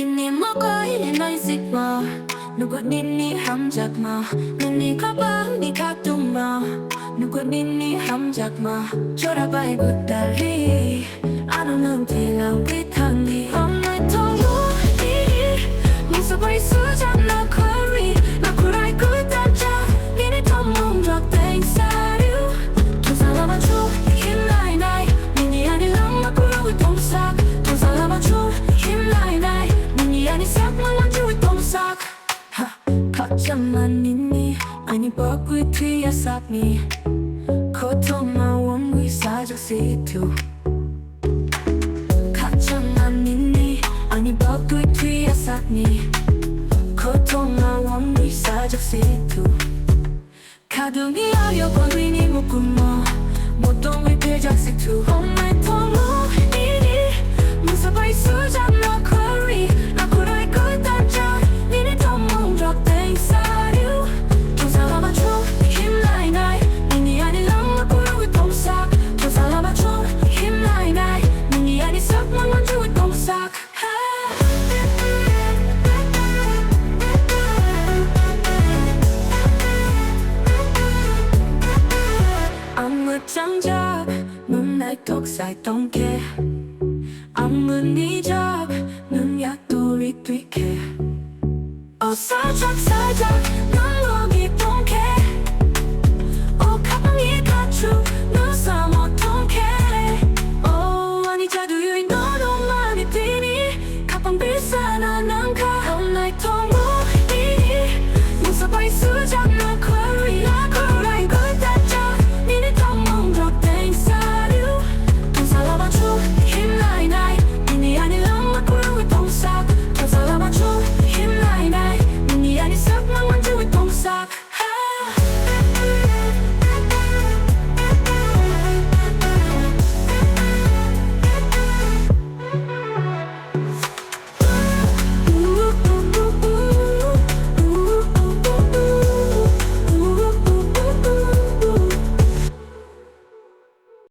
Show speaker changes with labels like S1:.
S1: Ini mo ko inaisip mo Nugod nini hamjak mo Nini ka ba ni katung mo Nugod nini hamjak mo Chora ba igudali Ano nang tilang bitangni Om na tongo iri Musabay sujak na kori Na kuray kudaja Nini tomong drop teng sariu Tusalaman chu himlay nay Nini ani lang makuro itongsak Tusalaman chu himlay nay Nini ani sak malang chu itongsak Ha Kachaman nini Ani bagui tuya sakni Koto mawang wisajak situ Kachaman nini Ani bagui tuya sakni Koto mawang wisajak situ 가둥이 어려본 위니 묶음모 모동을 대작 situ 엄마의 통로 이리 무사바이 수작 너 커리 나 구로의 끝단자 니네 덤몽 drop 사류 도살아봐 줘 힘나이 나이 니니 아니 랑마 구로의 똥싹 도살아봐 줘 힘나이 나이 니니 아니 싹만 주의 똥싹 장작 눈날 독살 똥개 앞문 이적 눈약 돌이 뒤게 어서 작사